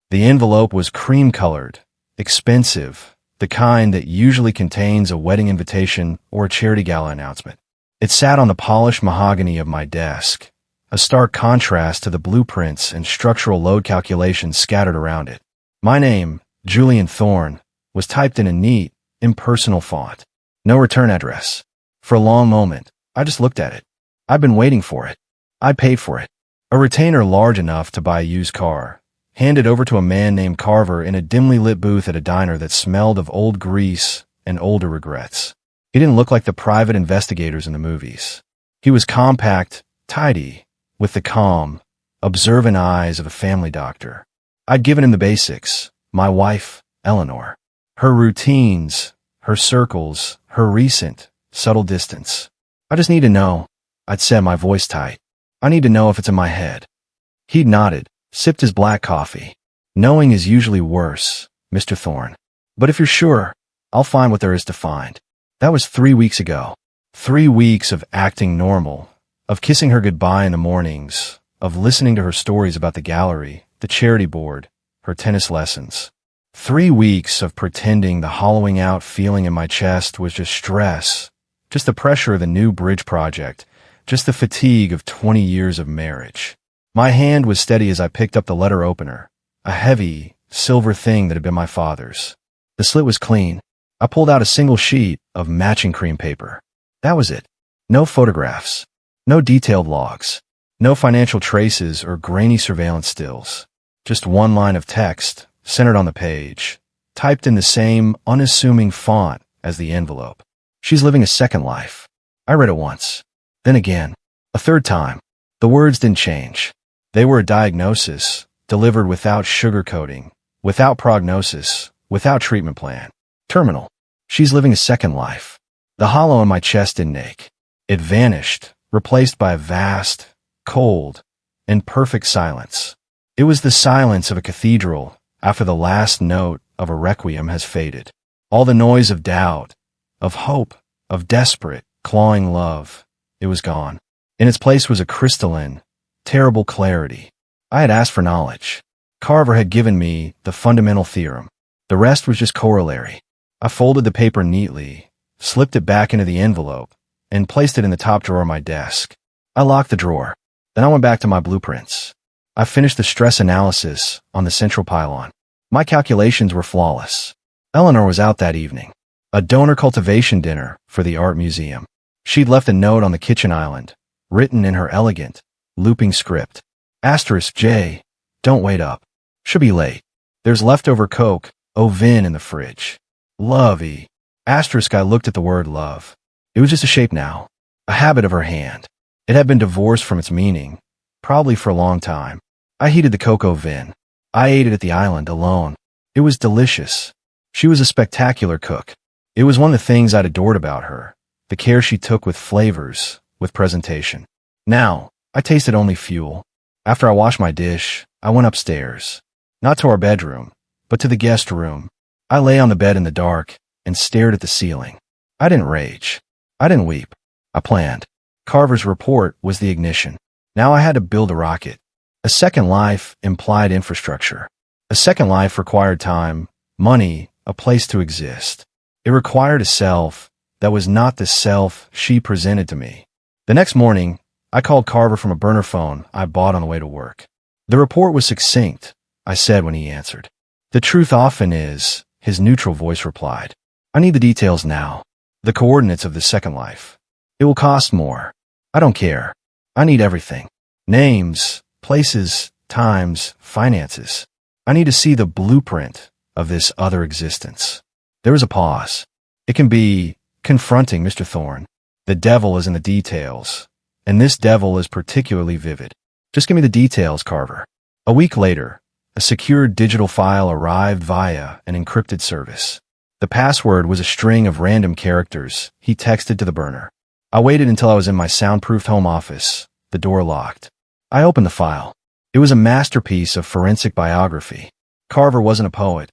The envelope was cream-colored, expensive, the kind that usually contains a wedding invitation or a charity gala announcement. It sat on the polished mahogany of my desk, a stark contrast to the blueprints and structural load calculations scattered around it. My name, Julian Thorne, was typed in a neat, impersonal font. No return address. For a long moment, I just looked at it. I'd been waiting for it. I'd paid for it. A retainer large enough to buy a used car, handed over to a man named Carver in a dimly lit booth at a diner that smelled of old grease and older regrets. He didn't look like the private investigators in the movies. He was compact, tidy, with the calm, observant eyes of a family doctor. I'd given him the basics: my wife, Eleanor, her routines, her circles, her recent, subtle distance. I just need to know, I'd said, my voice tight. I need to know if it's in my head. He'd nodded, sipped his black coffee. Knowing is usually worse, Mr. Thorne. But if you're sure, I'll find what there is to find. That was 3 weeks ago. 3 weeks of acting normal, of kissing her goodbye in the mornings, of listening to her stories about the gallery, the charity board, her tennis lessons. 3 weeks of pretending the hollowing out feeling in my chest was just stress, just the pressure of the new bridge project, just the fatigue of 20 years of marriage. My hand was steady as I picked up the letter opener, a heavy, silver thing that had been my father's. The slit was clean. I pulled out a single sheet of matching cream paper. That was it. No photographs. No detailed logs. No financial traces or grainy surveillance stills. Just one line of text, centered on the page, typed in the same unassuming font as the envelope. She's living a second life. I read it once. Then again. A third time. The words didn't change. They were a diagnosis, delivered without sugarcoating, without prognosis, without treatment plan. Terminal. She's living a second life. The hollow in my chest didn't ache. It vanished, replaced by a vast, cold, and perfect silence. It was the silence of a cathedral after the last note of a requiem has faded. All the noise of doubt, of hope, of desperate, clawing love, it was gone. In its place was a crystalline, terrible clarity. I had asked for knowledge. Carver had given me the fundamental theorem. The rest was just corollary. I folded the paper neatly, slipped it back into the envelope, and placed it in the top drawer of my desk. I locked the drawer. Then I went back to my blueprints. I finished the stress analysis on the central pylon. My calculations were flawless. Eleanor was out that evening. A donor cultivation dinner for the art museum. She'd left a note on the kitchen island, written in her elegant, looping script. *J, don't wait up. Should be late. There's leftover Coke, Vin in the fridge. Love, E. I looked at the word love. It was just a shape now, a habit of her hand. It had been divorced from its meaning, probably for a long time. I heated the cocoa vin. I ate it at the island alone. It was delicious. She was a spectacular cook. It was one of the things I'd adored about her, the care she took with flavors, with presentation. Now, I tasted only fuel. After I washed my dish, I went upstairs. Not to our bedroom, but to the guest room. I lay on the bed in the dark and stared at the ceiling. I didn't rage. I didn't weep. I planned. Carver's report was the ignition. Now I had to build a rocket. A second life implied infrastructure. A second life required time, money, a place to exist. It required a self that was not the self she presented to me. The next morning, I called Carver from a burner phone I bought on the way to work. The report was succinct, I said when he answered. The truth often is, his neutral voice replied. I need the details now. The coordinates of the second life. It will cost more. I don't care. I need everything. Names, places, times, finances. I need to see the blueprint of this other existence. There was a pause. It can be confronting, Mr. Thorne. The devil is in the details, and this devil is particularly vivid. Just give me the details, Carver. A week later, a secured digital file arrived via an encrypted service. The password was a string of random characters he texted to the burner. I waited until I was in my soundproofed home office, the door locked. I opened the file. It was a masterpiece of forensic biography. Carver wasn't a poet.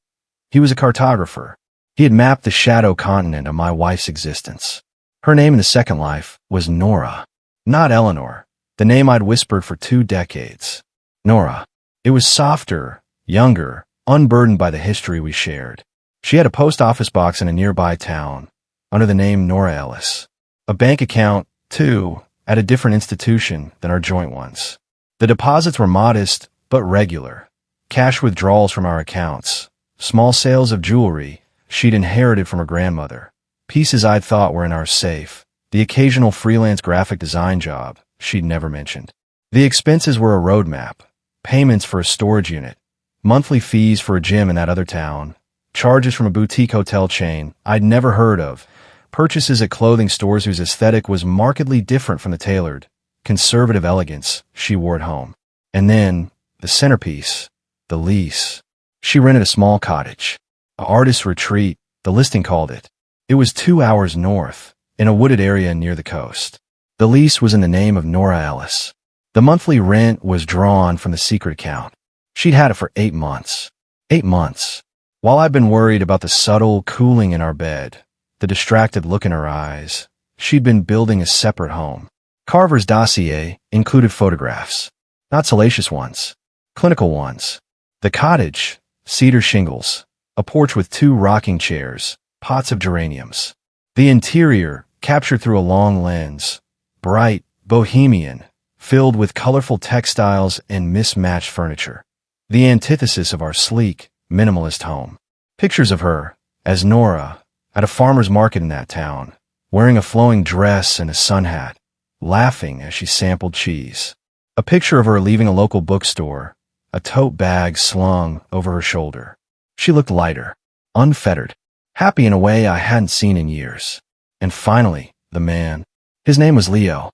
He was a cartographer. He had mapped the shadow continent of my wife's existence. Her name in the second life was Nora, not Eleanor, the name I'd whispered for 2 decades. Nora. It was softer, younger, unburdened by the history we shared. She had a post office box in a nearby town, under the name Nora Ellis. A bank account, too, at a different institution than our joint ones. The deposits were modest, but regular. Cash withdrawals from our accounts, small sales of jewelry she'd inherited from her grandmother, pieces I'd thought were in our safe, the occasional freelance graphic design job she'd never mentioned. The expenses were a roadmap, payments for a storage unit, monthly fees for a gym in that other town, charges from a boutique hotel chain I'd never heard of, purchases at clothing stores whose aesthetic was markedly different from the tailored, conservative elegance she wore at home. And then, the centerpiece, the lease. She rented a small cottage. An artist's retreat, the listing called it. It was 2 hours north, in a wooded area near the coast. The lease was in the name of Nora Ellis. The monthly rent was drawn from the secret account. She'd had it for 8 months. 8 months. While I'd been worried about the subtle cooling in our bed, the distracted look in her eyes, she'd been building a separate home. Carver's dossier included photographs. Not salacious ones. Clinical ones. The cottage, cedar shingles, a porch with 2 rocking chairs, pots of geraniums. The interior, captured through a long lens, bright, bohemian, filled with colorful textiles and mismatched furniture. The antithesis of our sleek, minimalist home. Pictures of her, as Nora, at a farmer's market in that town, wearing a flowing dress and a sun hat, laughing as she sampled cheese. A picture of her leaving a local bookstore, a tote bag slung over her shoulder. She looked lighter, unfettered, happy in a way I hadn't seen in years. And finally, the man. His name was Leo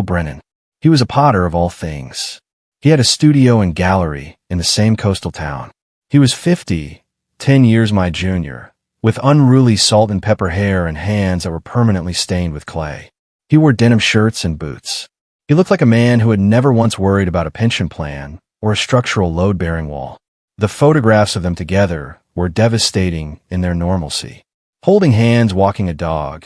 Brennan. He was a potter of all things. He had a studio and gallery in the same coastal town. He was 50, 10 years my junior, with unruly salt and pepper hair and hands that were permanently stained with clay. He wore denim shirts and boots. He looked like a man who had never once worried about a pension plan or a structural load-bearing wall. The photographs of them together were devastating in their normalcy. Holding hands walking a dog,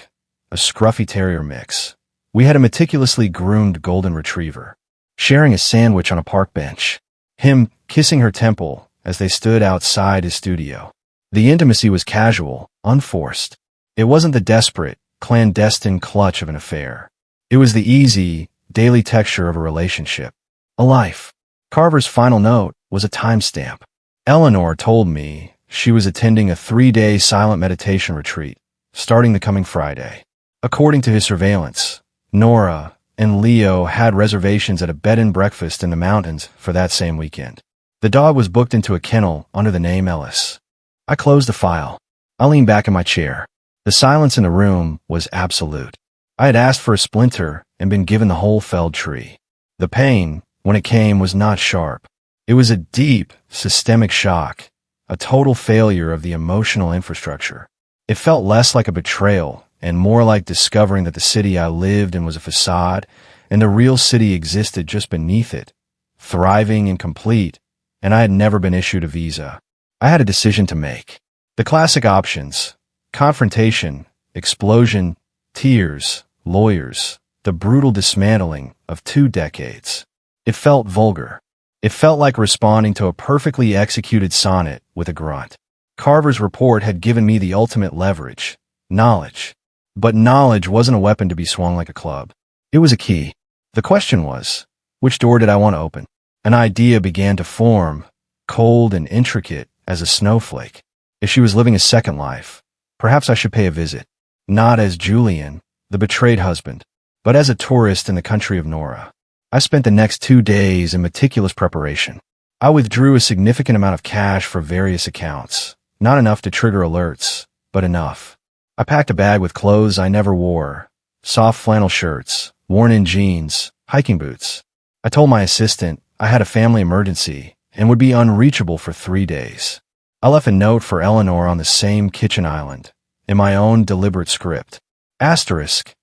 a scruffy terrier mix. We had a meticulously groomed golden retriever, sharing a sandwich on a park bench. Him kissing her temple as they stood outside his studio. The intimacy was casual, unforced. It wasn't the desperate, clandestine clutch of an affair. It was the easy, daily texture of a relationship. A life. Carver's final note was a timestamp. Eleanor told me she was attending a 3-day silent meditation retreat, starting the coming Friday. According to his surveillance, Nora and Leo had reservations at a bed and breakfast in the mountains for that same weekend. The dog was booked into a kennel under the name Ellis. I closed the file. I leaned back in my chair. The silence in the room was absolute. I had asked for a splinter and been given the whole felled tree. The pain, when it came, was not sharp. It was a deep, systemic shock, a total failure of the emotional infrastructure. It felt less like a betrayal and more like discovering that the city I lived in was a facade and the real city existed just beneath it, thriving and complete, and I had never been issued a visa. I had a decision to make. The classic options: confrontation, explosion, tears, lawyers, the brutal dismantling of 2 decades. It felt vulgar. It felt like responding to a perfectly executed sonnet with a grunt. Carver's report had given me the ultimate leverage, knowledge. But knowledge wasn't a weapon to be swung like a club. It was a key. The question was, which door did I want to open? An idea began to form, cold and intricate as a snowflake. If she was living a second life, perhaps I should pay a visit. Not as Julian, the betrayed husband, but as a tourist in the country of Nora. I spent the next 2 days in meticulous preparation. I withdrew a significant amount of cash for various accounts. Not enough to trigger alerts, but enough. I packed a bag with clothes I never wore, soft flannel shirts, worn-in jeans, hiking boots. I told my assistant I had a family emergency and would be unreachable for 3 days. I left a note for Eleanor on the same kitchen island, in my own deliberate script. Asterisk.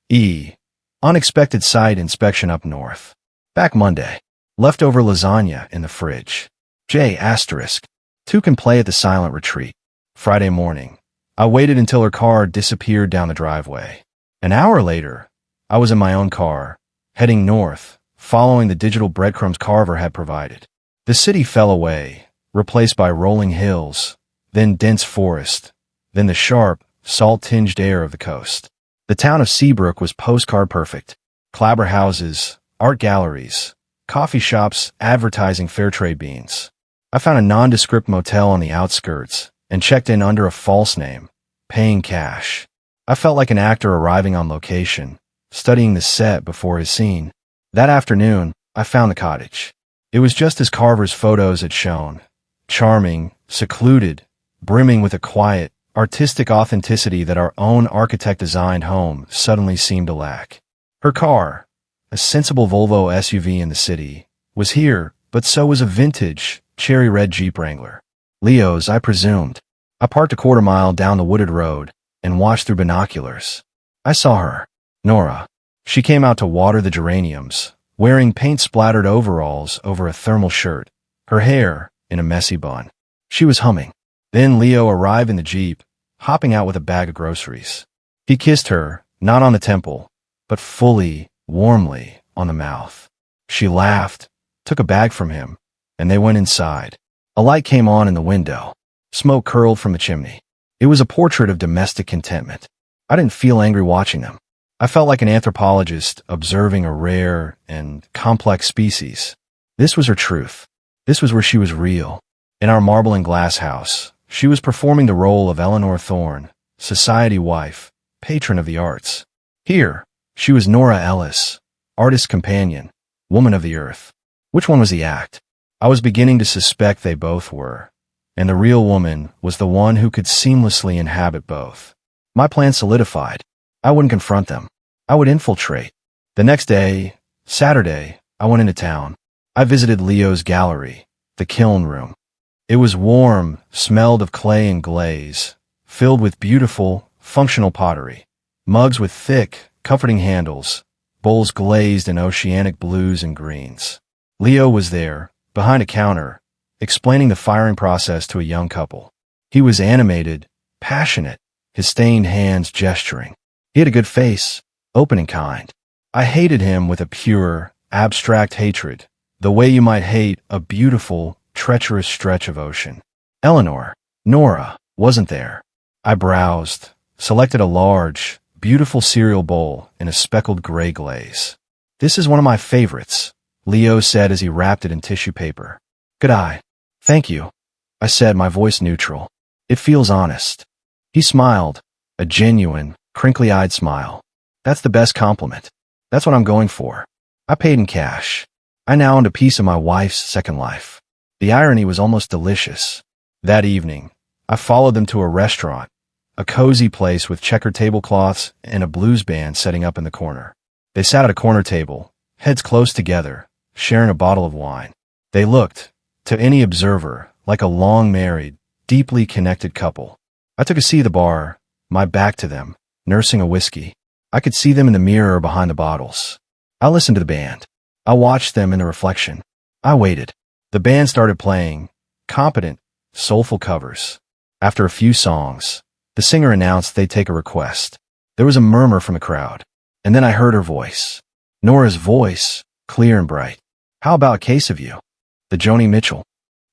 E. Unexpected site inspection up north. Back Monday. Leftover lasagna in the fridge. J. Asterisk. 2 can play at the silent retreat. Friday morning. I waited until her car disappeared down the driveway. An hour later, I was in my own car, heading north, following the digital breadcrumbs Carver had provided. The city fell away, replaced by rolling hills, then dense forest, then the sharp, salt-tinged air of the coast. The town of Seabrook was postcard perfect. Clapboard houses, art galleries, coffee shops advertising fair trade beans. I found a nondescript motel on the outskirts and checked in under a false name, paying cash. I felt like an actor arriving on location, studying the set before his scene. That afternoon, I found the cottage. It was just as Carver's photos had shown. Charming, secluded, brimming with a quiet, artistic authenticity that our own architect-designed home suddenly seemed to lack. Her car, a sensible Volvo SUV in the city, was here, but so was a vintage, cherry-red Jeep Wrangler. Leo's, I presumed. I parked a quarter-mile down the wooded road and watched through binoculars. I saw her, Nora. She came out to water the geraniums, wearing paint-splattered overalls over a thermal shirt, her hair in a messy bun. She was humming. Then Leo arrived in the Jeep, hopping out with a bag of groceries. He kissed her, not on the temple, but fully, warmly, on the mouth. She laughed, took a bag from him, and they went inside. A light came on in the window. Smoke curled from the chimney. It was a portrait of domestic contentment. I didn't feel angry watching them. I felt like an anthropologist observing a rare and complex species. This was her truth. This was where she was real. In our marble and glass house, she was performing the role of Eleanor Thorne, society wife, patron of the arts. Here, she was Nora Ellis, artist companion, woman of the earth. Which one was the act? I was beginning to suspect they both were, and the real woman was the one who could seamlessly inhabit both. My plan solidified. I wouldn't confront them. I would infiltrate. The next day, Saturday, I went into town. I visited Leo's gallery, the kiln room. It was warm, smelled of clay and glaze, filled with beautiful, functional pottery, mugs with thick, comforting handles, bowls glazed in oceanic blues and greens. Leo was there, behind a counter, explaining the firing process to a young couple. He was animated, passionate, his stained hands gesturing. He had a good face, open and kind. I hated him with a pure, abstract hatred, the way you might hate a beautiful, treacherous stretch of ocean. Eleanor, Nora, wasn't there. I browsed, selected a large, beautiful cereal bowl in a speckled gray glaze. This is one of my favorites, Leo said as he wrapped it in tissue paper. Good eye. Thank you, I said, my voice neutral. It feels honest. He smiled, a genuine, crinkly-eyed smile. That's the best compliment. That's what I'm going for. I paid in cash. I now owned a piece of my wife's second life. The irony was almost delicious. That evening, I followed them to a restaurant, a cozy place with checkered tablecloths and a blues band setting up in the corner. They sat at a corner table, heads close together, sharing a bottle of wine. They looked, to any observer, like a long-married, deeply connected couple. I took a seat at the bar, my back to them, nursing a whiskey. I could see them in the mirror behind the bottles. I listened to the band. I watched them in the reflection. I waited. The band started playing, competent, soulful covers. After a few songs, the singer announced they'd take a request. There was a murmur from the crowd, and then I heard her voice. Nora's voice, clear and bright. How about a case of you? The Joni Mitchell.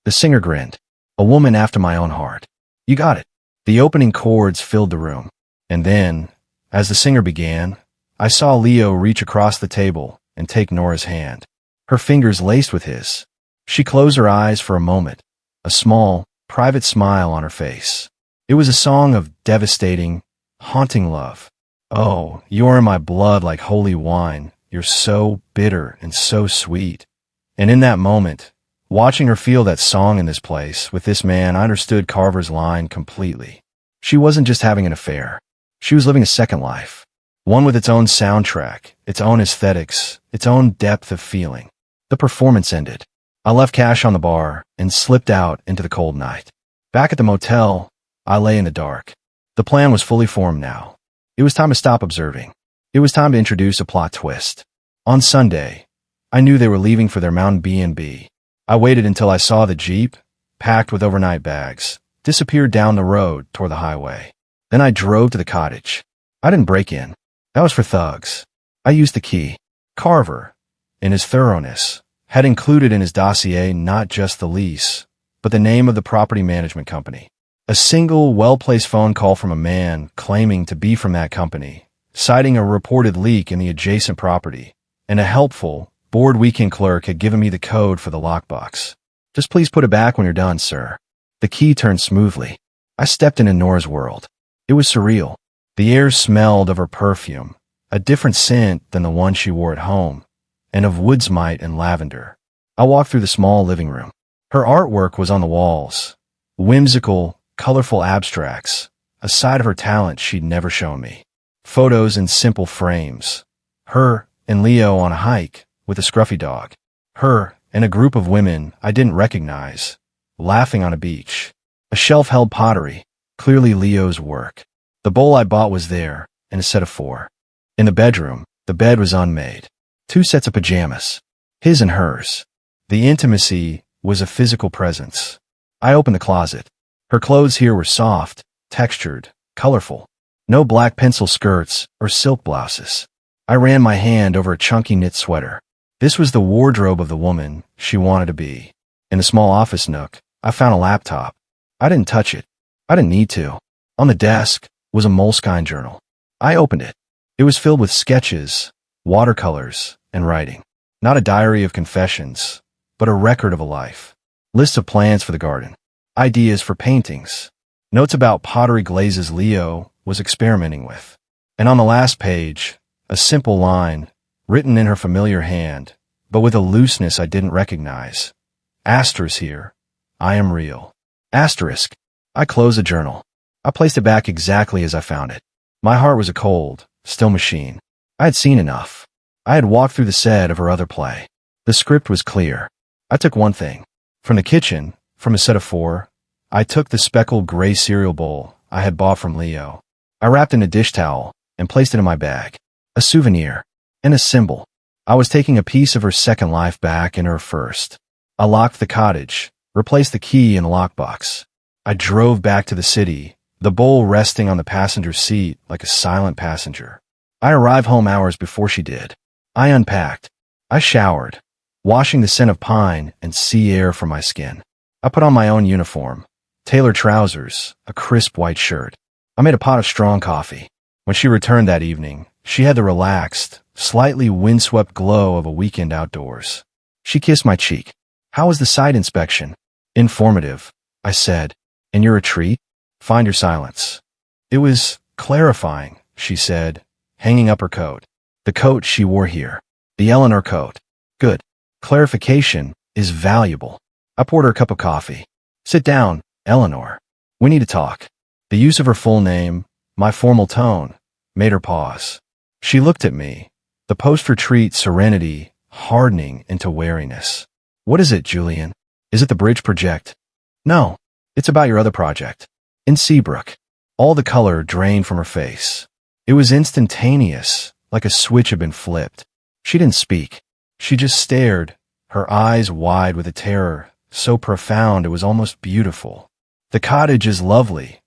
The singer grinned. A woman after my own heart. You got it. The opening chords filled the room. And then, as the singer began, I saw Leo reach across the table and take Nora's hand, her fingers laced with his. She closed her eyes for a moment, a small, private smile on her face. It was a song of devastating, haunting love. Oh, you're in my blood like holy wine. You're so bitter and so sweet. And in that moment, watching her feel that song in this place with this man, I understood Carver's line completely. She wasn't just having an affair. She was living a second life. One with its own soundtrack, its own aesthetics, its own depth of feeling. The performance ended. I left cash on the bar and slipped out into the cold night. Back at the motel, I lay in the dark. The plan was fully formed now. It was time to stop observing. It was time to introduce a plot twist. On Sunday, I knew they were leaving for their mountain B&B. I waited until I saw the Jeep, packed with overnight bags, disappear down the road toward the highway. Then I drove to the cottage. I didn't break in. That was for thugs. I used the key. Carver, in his thoroughness, had included in his dossier not just the lease, but the name of the property management company. A single, well-placed phone call from a man claiming to be from that company, citing a reported leak in the adjacent property, and a helpful, bored weekend clerk had given me the code for the lockbox. "Just please put it back when you're done, sir." The key turned smoothly. I stepped into Nora's world. It was surreal. The air smelled of her perfume, a different scent than the one she wore at home, and of woods mite and lavender. I walked through the small living room. Her artwork was on the walls. Whimsical, colorful abstracts, a side of her talent she'd never shown me. Photos in simple frames. Her and Leo on a hike with a scruffy dog. Her and a group of women I didn't recognize, laughing on a beach. A shelf held pottery, clearly Leo's work. The bowl I bought was there, in a set of 4. In the bedroom, the bed was unmade. 2 sets of pajamas, his and hers. The intimacy was a physical presence. I opened the closet. Her clothes here were soft, textured, colorful. No black pencil skirts or silk blouses. I ran my hand over a chunky knit sweater. This was the wardrobe of the woman she wanted to be. In the small office nook, I found a laptop. I didn't touch it. I didn't need to. On the desk was a Moleskine journal. I opened it. It was filled with sketches, watercolors, and writing. Not a diary of confessions, but a record of a life. Lists of plans for the garden. Ideas for paintings. Notes about pottery glazes Leo was experimenting with. And on the last page, a simple line, written in her familiar hand, but with a looseness I didn't recognize. "Asterisk here. I am real." Asterisk. I closed the journal. I placed it back exactly as I found it. My heart was a cold, still machine. I had seen enough. I had walked through the set of her other play. The script was clear. I took one thing. From the kitchen, from a set of 4, I took the speckled gray cereal bowl I had bought from Leo. I wrapped in a dish towel and placed it in my bag. A souvenir and a symbol. I was taking a piece of her second life back in her first. I locked the cottage, replaced the key in the lockbox. I drove back to the city, the bowl resting on the passenger seat like a silent passenger. I arrived home hours before she did. I unpacked. I showered, washing the scent of pine and sea air from my skin. I put on my own uniform, tailored trousers, a crisp white shirt. I made a pot of strong coffee. When she returned that evening, she had the relaxed, slightly windswept glow of a weekend outdoors. She kissed my cheek. "How was the site inspection?" "Informative," I said. "And your retreat?" "Find your silence." "It was clarifying," she said, hanging up her coat. The coat she wore here. The Eleanor coat. "Good. Clarification is valuable." I poured her a cup of coffee. "Sit down, Eleanor. We need to talk." The use of her full name, my formal tone, made her pause. She looked at me, the post-retreat serenity hardening into wariness. "What is it, Julian? Is it the bridge project?" "No, it's about your other project. In Seabrook." All the color drained from her face. It was instantaneous, like a switch had been flipped. She didn't speak. She just stared, her eyes wide with a terror so profound it was almost beautiful. "The cottage is lovely,"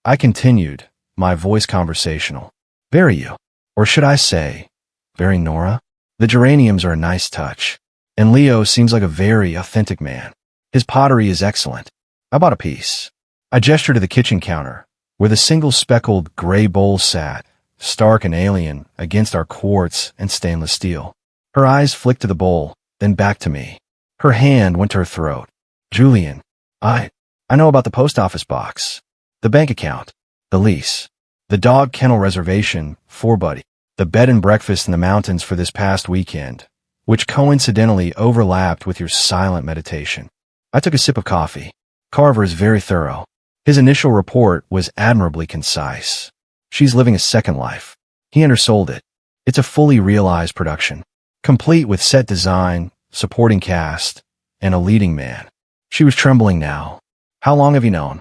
I continued, my voice conversational. "Very you. Or should I say, very Nora? The geraniums are a nice touch. And Leo seems like a very authentic man. His pottery is excellent. I bought a piece." I gestured to the kitchen counter, where the single speckled gray bowl sat, stark and alien against our quartz and stainless steel. Her eyes flicked to the bowl, then back to me. Her hand went to her throat. "Julian, I know about the post office box, the bank account, the lease, the dog kennel reservation for Buddy, the bed and breakfast in the mountains for this past weekend, which coincidentally overlapped with your silent meditation." I took a sip of coffee. Carver is very thorough. His initial report was admirably concise. She's living a second life. He undersold it. It's a fully realized production, complete with set design, supporting cast, and a leading man. She was trembling now. "How long have you known?"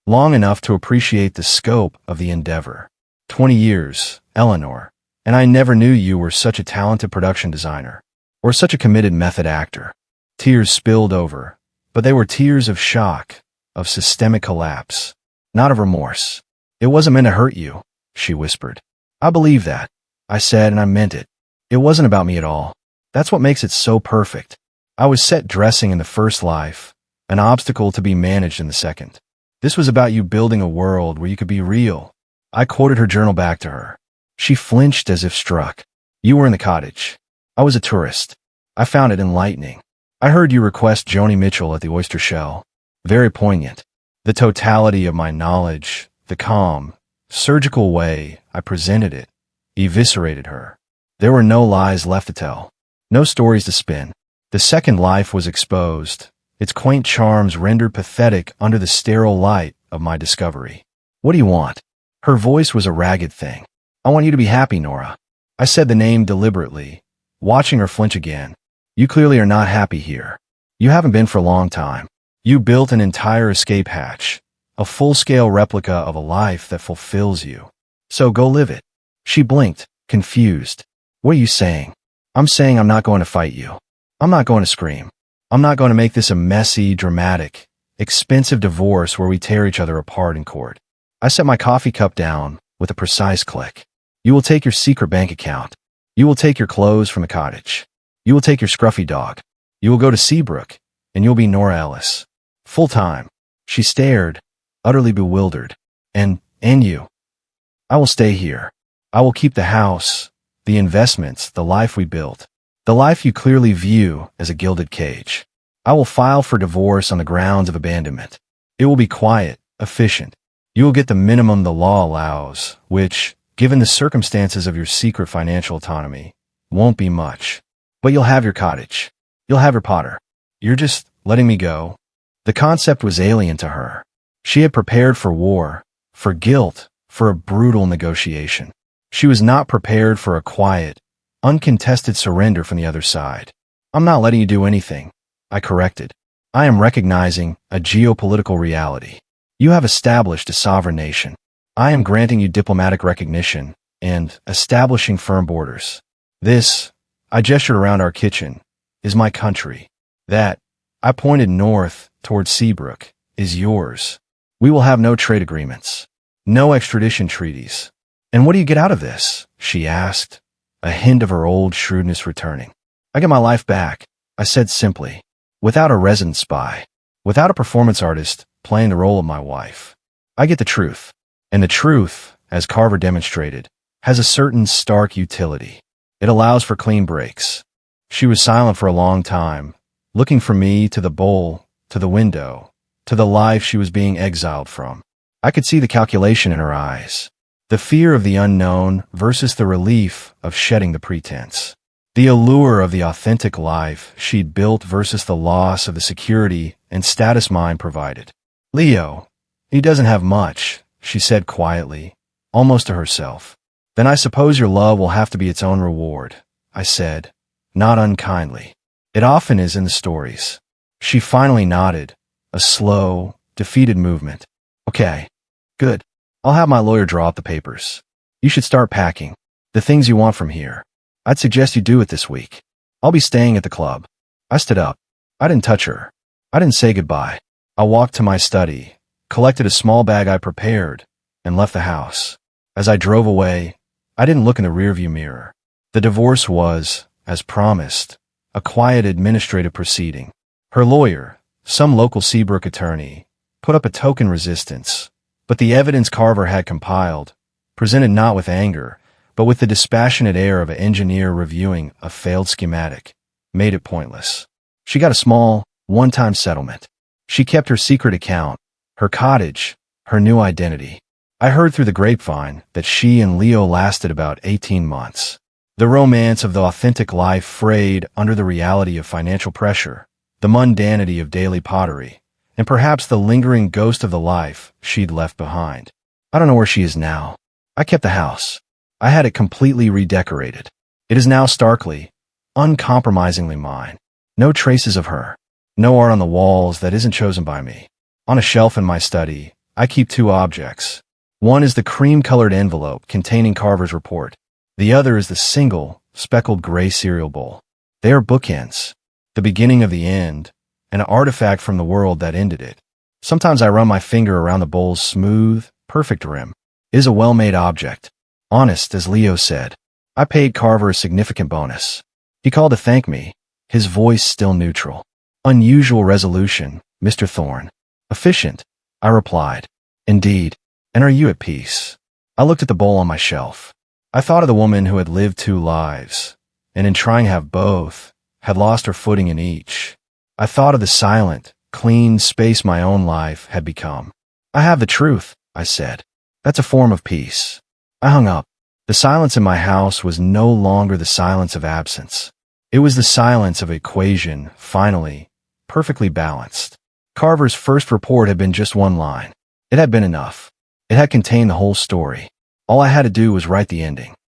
"Long enough to appreciate the scope of the endeavor. 20 years, Eleanor, and I never knew you were such a talented production designer, or such a committed method actor." Tears spilled over, but they were tears of shock, of systemic collapse, not of remorse. "It wasn't meant to hurt you," she whispered. "I believe that," I said, and I meant it. "It wasn't about me at all. That's what makes it so perfect. I was set dressing in the first life, an obstacle to be managed in the second. This was about you building a world where you could be real. I quoted her journal back to her. She flinched as if struck. You were in the cottage. I was a tourist. I found it enlightening. I heard you request Joni Mitchell at the Oyster Shell. Very poignant. The totality of my knowledge, the calm, surgical way I presented it, eviscerated her. There were no lies left to tell. No stories to spin. The second life was exposed, its quaint charms rendered pathetic under the sterile light of my discovery. What do you want? Her voice was a ragged thing. I want you to be happy, Nora. I said the name deliberately, watching her flinch again. You clearly are not happy here. You haven't been for a long time. You built an entire escape hatch, a full-scale replica of a life that fulfills you. So go live it. She blinked, confused. What are you saying? I'm saying I'm not going to fight you. I'm not going to scream. I'm not going to make this a messy, dramatic, expensive divorce where we tear each other apart in court. I set my coffee cup down with a precise click. You will take your secret bank account. You will take your clothes from the cottage. You will take your scruffy dog. You will go to Seabrook, and you'll be Nora Ellis. Full time. She stared, utterly bewildered. And you. I will stay here. I will keep the house, the investments, the life we built. The life you clearly view as a gilded cage. I will file for divorce on the grounds of abandonment. It will be quiet, efficient. You will get the minimum the law allows, which, given the circumstances of your secret financial autonomy, won't be much. But you'll have your cottage. You'll have your Potter. You're just letting me go. The concept was alien to her. She had prepared for war, for guilt, for a brutal negotiation. She was not prepared for a quiet, uncontested surrender from the other side. I'm not letting you do anything, I corrected. I am recognizing a geopolitical reality. You have established a sovereign nation. I am granting you diplomatic recognition and establishing firm borders. This, I gestured around our kitchen, is my country. That, I pointed north toward Seabrook, is yours. We will have no trade agreements, no extradition treaties. And what do you get out of this? She asked, a hint of her old shrewdness returning. I get my life back, I said simply, without a resident spy, without a performance artist playing the role of my wife. I get the truth. And the truth, as Carver demonstrated, has a certain stark utility. It allows for clean breaks. She was silent for a long time, looking from me to the bowl, to the window, to the life she was being exiled from. I could see the calculation in her eyes. The fear of the unknown versus the relief of shedding the pretense. The allure of the authentic life she'd built versus the loss of the security and status mine provided. Leo, he doesn't have much, she said quietly, almost to herself. Then I suppose your love will have to be its own reward, I said, not unkindly. It often is in the stories. She finally nodded, a slow, defeated movement. Okay, good. I'll have my lawyer draw up the papers. You should start packing. The things you want from here. I'd suggest you do it this week. I'll be staying at the club. I stood up. I didn't touch her. I didn't say goodbye. I walked to my study, collected a small bag I prepared, and left the house. As I drove away, I didn't look in the rearview mirror. The divorce was, as promised, a quiet administrative proceeding. Her lawyer, some local Seabrook attorney, put up a token resistance, but the evidence Carver had compiled, presented not with anger, but with the dispassionate air of an engineer reviewing a failed schematic, made it pointless. She got a small, one-time settlement. She kept her secret account, her cottage, her new identity. I heard through the grapevine that she and Leo lasted about 18 months. The romance of the authentic life frayed under the reality of financial pressure, the mundanity of daily pottery, and perhaps the lingering ghost of the life she'd left behind. I don't know where she is now. I kept the house. I had it completely redecorated. It is now starkly, uncompromisingly mine. No traces of her. No art on the walls that isn't chosen by me. On a shelf in my study, I keep two objects. One is the cream-colored envelope containing Carver's report. The other is the single, speckled gray cereal bowl. They are bookends, the beginning of the end, an artifact from the world that ended it. Sometimes I run my finger around the bowl's smooth, perfect rim. It is a well-made object. Honest, as Leo said. I paid Carver a significant bonus. He called to thank me, his voice still neutral. Unusual resolution, Mr. Thorne. Efficient, I replied. Indeed. And are you at peace? I looked at the bowl on my shelf. I thought of the woman who had lived 2 lives, and in trying to have both, had lost her footing in each. I thought of the silent, clean space my own life had become. I have the truth, I said. That's a form of peace. I hung up. The silence in my house was no longer the silence of absence. It was the silence of equation, finally, perfectly balanced. Carver's first report had been just 1 line. It had been enough. It had contained the whole story. All I had to do was write the ending.